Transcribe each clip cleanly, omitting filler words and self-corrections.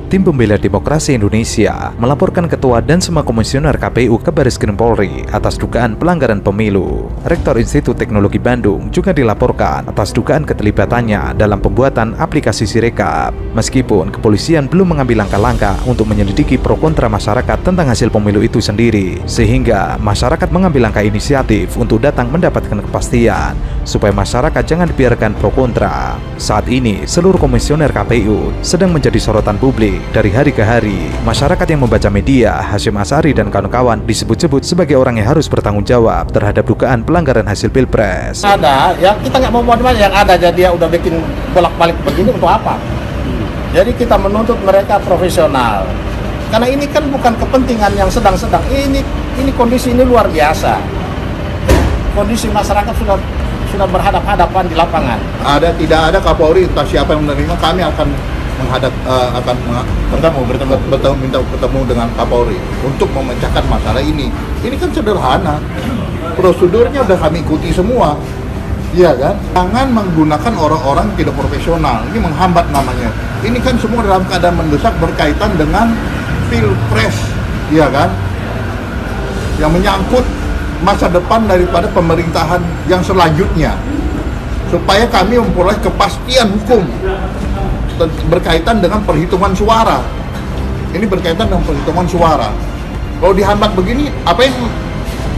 Tim Pembela Demokrasi Indonesia melaporkan Ketua dan semua komisioner KPU ke Bareskrim Polri atas dugaan pelanggaran pemilu. Rektor Institut Teknologi Bandung juga dilaporkan atas dugaan keterlibatannya dalam pembuatan aplikasi Sirekap. Meskipun kepolisian belum mengambil langkah-langkah untuk menyelidiki pro kontra masyarakat tentang hasil pemilu itu sendiri, sehingga masyarakat mengambil langkah inisiatif untuk datang mendapatkan kepastian supaya masyarakat jangan dibiarkan pro kontra. Saat ini, seluruh komisioner KPU sedang menjadi sorotan publik dari hari ke hari. Masyarakat yang membaca media, Hasyim Asy'ari dan kawan-kawan disebut-sebut sebagai orang yang harus bertanggung jawab terhadap dugaan pelanggaran hasil pilpres. Ada, ya kita nggak mau modal yang ada, jadi dia udah bikin bolak-balik begini untuk apa? Jadi kita menuntut mereka profesional. Karena ini kan bukan kepentingan yang sedang-sedang. Ini kondisi ini luar biasa. Kondisi masyarakat sudah berhadap-hadapan di lapangan. Tidak ada Kapolri, entah siapa yang menerima, kami akan bertemu dengan Kapolri untuk memecahkan masalah ini. Ini kan sederhana, prosedurnya udah kami ikuti semua, iya kan? Jangan menggunakan orang-orang tidak profesional, ini menghambat namanya. Ini kan semua dalam keadaan mendesak berkaitan dengan pilpres, iya kan? Yang menyangkut masa depan daripada pemerintahan yang selanjutnya, supaya kami memperoleh kepastian hukum berkaitan dengan perhitungan suara. Ini berkaitan dengan perhitungan suara. Kalau dihambat begini, apa yang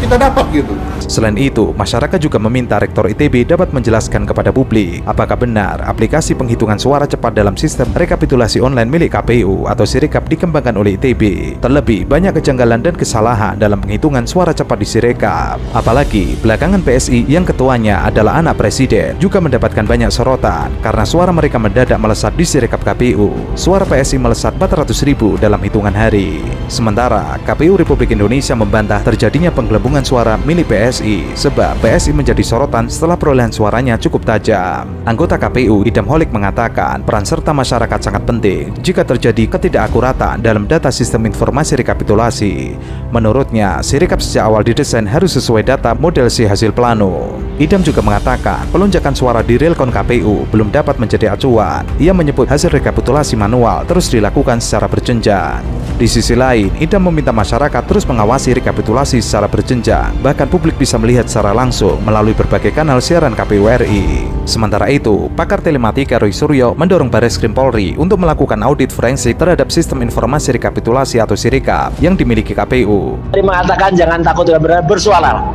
kita dapat gitu? Selain itu, masyarakat juga meminta Rektor ITB dapat menjelaskan kepada publik apakah benar aplikasi penghitungan suara cepat dalam sistem rekapitulasi online milik KPU atau Sirekap dikembangkan oleh ITB. Terlebih, banyak kejanggalan dan kesalahan dalam penghitungan suara cepat di Sirekap. Apalagi, belakangan PSI yang ketuanya adalah anak presiden juga mendapatkan banyak sorotan karena suara mereka mendadak melesat di Sirekap KPU. Suara PSI melesat 400.000 dalam hitungan hari. Sementara, KPU Republik Indonesia membantah terjadinya penggelembungan suara milik PSI sebab PSI menjadi sorotan setelah perolehan suaranya cukup tajam. Anggota KPU Idam Holik mengatakan peran serta masyarakat sangat penting jika terjadi ketidakakuratan dalam data sistem informasi rekapitulasi. Menurutnya, Sirekap sejak awal didesain harus sesuai data model C hasil plano. Idam juga mengatakan pelonjakan suara di realcon KPU belum dapat menjadi acuan. Ia menyebut hasil rekapitulasi manual terus dilakukan secara berjenjang. Di sisi lain, Idam meminta masyarakat terus mengawasi rekapitulasi secara berjenjang, bahkan publik bisa melihat secara langsung melalui berbagai kanal siaran KPU RI. Sementara itu, pakar telematika Roy Suryo mendorong Bareskrim Polri untuk melakukan audit forensik terhadap sistem informasi rekapitulasi atau Sirekap yang dimiliki KPU. Mengatakan jangan takut dan bersuara,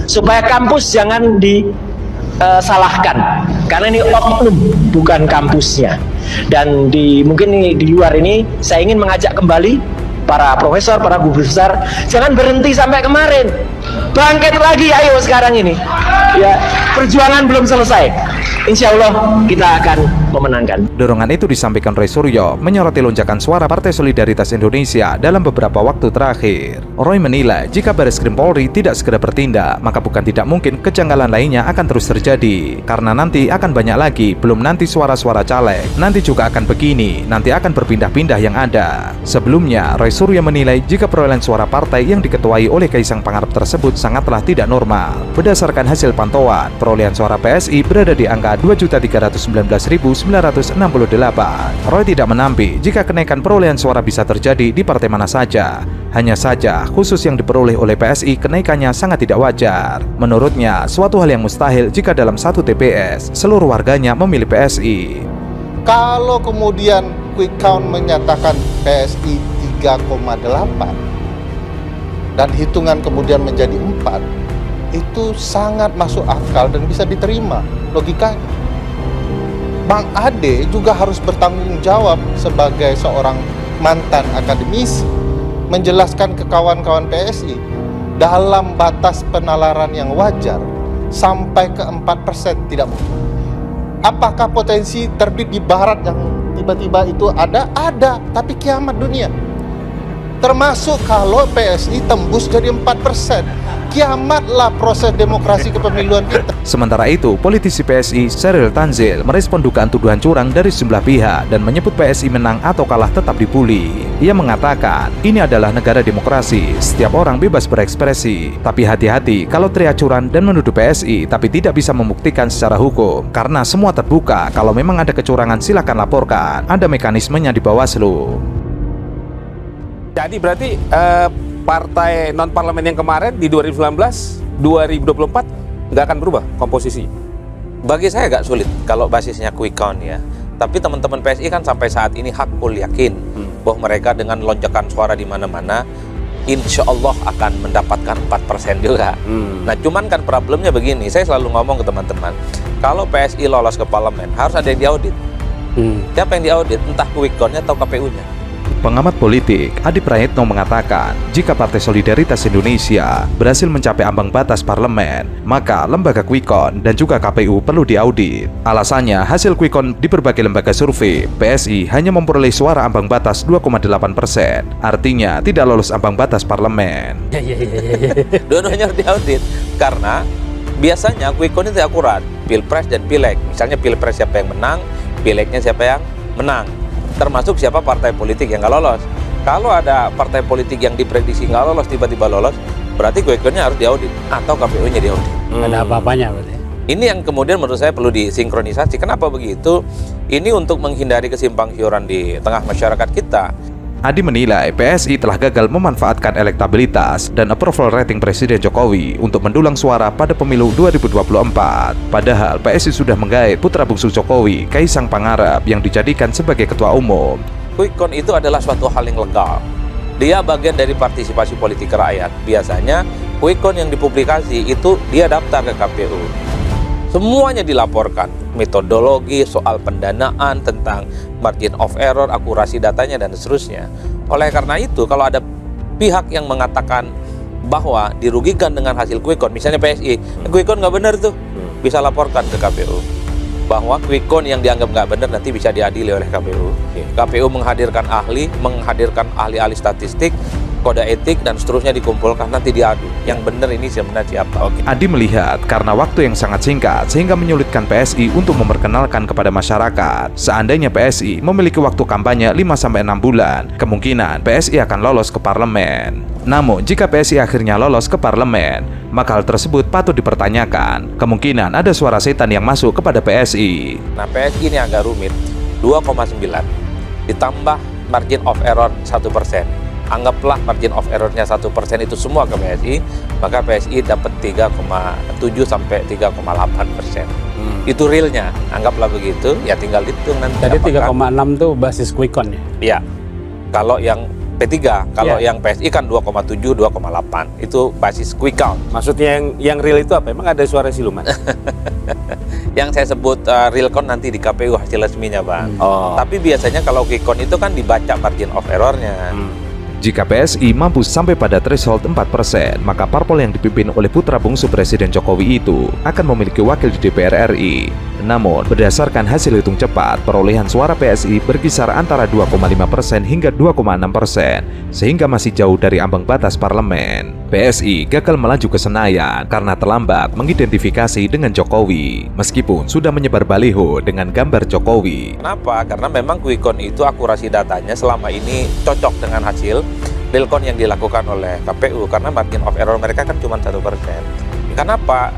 supaya kampus jangan disalahkan, karena ini oknum bukan kampusnya. Dan mungkin di luar ini saya ingin mengajak kembali para profesor, para guru besar, jangan berhenti sampai kemarin, bangkit lagi, ayo sekarang ini. Ya, perjuangan belum selesai. Insya Allah kita akan memenangkan. Dorongan itu disampaikan Roy Suryo menyoroti lonjakan suara Partai Solidaritas Indonesia dalam beberapa waktu terakhir. Roy menilai jika Bareskrim Polri tidak segera bertindak, maka bukan tidak mungkin kejanggalan lainnya akan terus terjadi. Karena nanti akan banyak lagi, belum nanti suara-suara caleg, nanti juga akan begini, nanti akan berpindah-pindah yang ada. Sebelumnya, Roy Suryo menilai jika perolehan suara partai yang diketuai oleh Kaisang Pangarep tersebut sangatlah tidak normal. Berdasarkan hasil pantauan, perolehan suara PSI berada di angka 2.319.968. Roy tidak menampik jika kenaikan perolehan suara bisa terjadi di partai mana saja. Hanya saja, khusus yang diperoleh oleh PSI kenaikannya sangat tidak wajar. Menurutnya, suatu hal yang mustahil jika dalam satu TPS, seluruh warganya memilih PSI. Kalau kemudian quick count menyatakan PSI 3,8 dan hitungan kemudian menjadi 4, itu sangat masuk akal dan bisa diterima logikanya. Bang Ade juga harus bertanggung jawab sebagai seorang mantan akademisi, menjelaskan ke kawan-kawan PSI dalam batas penalaran yang wajar sampai ke 4% tidak mungkin. Apakah potensi terbit di barat yang tiba-tiba itu ada? Ada, tapi kiamat dunia. Termasuk kalau PSI tembus jadi 4%, kiamatlah proses demokrasi kepemiluan kita. Sementara itu, politisi PSI Syahril Tanzil merespon dugaan tuduhan curang dari sejumlah pihak dan menyebut PSI menang atau kalah tetap dibully. Ia mengatakan, ini adalah negara demokrasi, setiap orang bebas berekspresi. Tapi hati-hati kalau teriak curang dan menuduh PSI tapi tidak bisa membuktikan secara hukum. Karena semua terbuka, kalau memang ada kecurangan silakan laporkan, ada mekanismenya di Bawaslu. Jadi berarti partai non parlemen yang kemarin di 2019, 2024 nggak akan berubah komposisinya. Bagi saya agak sulit kalau basisnya quick count ya. Tapi teman-teman PSI kan sampai saat ini hakul yakin bahwa mereka dengan lonjakan suara di mana-mana, insya Allah akan mendapatkan 4% juga. Nah cuman kan problemnya begini, saya selalu ngomong ke teman-teman, kalau PSI lolos ke parlemen harus ada yang diaudit. Siapa yang diaudit? Entah quick count-nya atau KPU-nya. Pengamat politik Adi Prayitno mengatakan, jika Partai Solidaritas Indonesia berhasil mencapai ambang batas parlemen, maka lembaga quick count dan juga KPU perlu diaudit. Alasannya, hasil quick count di berbagai lembaga survei, PSI hanya memperoleh suara ambang batas 2,8%. Artinya, tidak lolos ambang batas parlemen. Dua-duanya harus diaudit, karena biasanya quick count itu akurat. Pilpres dan pileg, misalnya pilpres siapa yang menang, pilegnya siapa yang menang, termasuk siapa partai politik yang nggak lolos. Kalau ada partai politik yang diprediksi nggak lolos, tiba-tiba lolos, berarti quick count-nya harus diaudit atau KPU-nya diaudit. Ada apa-apanya berarti. Ini yang kemudian menurut saya perlu disinkronisasi. Kenapa begitu? Ini untuk menghindari kesimpang siuran di tengah masyarakat kita. Adi menilai PSI telah gagal memanfaatkan elektabilitas dan approval rating Presiden Jokowi untuk mendulang suara pada pemilu 2024. Padahal PSI sudah menggait putra bungsu Jokowi, Kaisang Pangarep, yang dijadikan sebagai ketua umum. Quick count itu adalah suatu hal yang legal. Dia bagian dari partisipasi politik rakyat. Biasanya quick count yang dipublikasi itu dia daftar ke KPU. Semuanya dilaporkan, metodologi, soal pendanaan, tentang margin of error, akurasi datanya, dan seterusnya. Oleh karena itu, kalau ada pihak yang mengatakan bahwa dirugikan dengan hasil quick count, misalnya PSI, quick count nggak benar tuh, bisa laporkan ke KPU. Bahwa quick count yang dianggap nggak benar nanti bisa diadili oleh KPU. KPU menghadirkan ahli-ahli statistik, kode etik, dan seterusnya dikumpulkan, nanti diadu. Yang benar ini sebenarnya siapa? Adi melihat karena waktu yang sangat singkat sehingga menyulitkan PSI untuk memperkenalkan kepada masyarakat. Seandainya PSI memiliki waktu kampanye 5-6 bulan, kemungkinan PSI akan lolos ke parlemen. Namun, jika PSI akhirnya lolos ke parlemen, maka hal tersebut patut dipertanyakan. Kemungkinan ada suara setan yang masuk kepada PSI. Nah, PSI ini agak rumit. 2,9 ditambah margin of error 1%. Anggaplah margin of errornya 1% itu semua ke PSI, maka PSI dapat 3,7 sampai 3,8%. Itu realnya, anggaplah begitu, ya tinggal hitung nanti. Jadi 3,6 tuh basis quick count ya? Iya, kalau yang P3, kalau yang PSI kan 2,7, 2,8, itu basis quick count. Maksudnya yang real itu apa? Emang ada suara siluman? Yang saya sebut real count nanti di KPU hasil resminya, Bang. Tapi biasanya kalau quick count itu kan dibaca margin of errornya. Jika PSI mampu sampai pada threshold 4%, maka parpol yang dipimpin oleh putra bungsu Presiden Jokowi itu akan memiliki wakil di DPR RI. Namun, berdasarkan hasil hitung cepat, perolehan suara PSI berkisar antara 2,5% hingga 2,6%, sehingga masih jauh dari ambang batas parlemen. PSI gagal melaju ke Senayan karena terlambat mengidentifikasi dengan Jokowi, meskipun sudah menyebar baliho dengan gambar Jokowi. Kenapa? Karena memang quick count itu akurasi datanya selama ini cocok dengan hasil real count yang dilakukan oleh KPU, karena margin of error mereka kan cuma 1%. Kenapa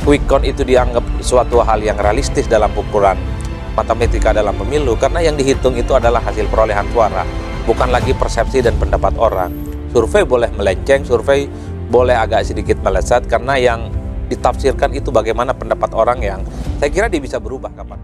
quick count itu dianggap suatu hal yang realistis dalam ukuran matematika dalam pemilu? Karena yang dihitung itu adalah hasil perolehan suara, bukan lagi persepsi dan pendapat orang. Survei boleh melenceng, survei boleh agak sedikit meleset, karena yang ditafsirkan itu bagaimana pendapat orang yang saya kira dia bisa berubah kapan.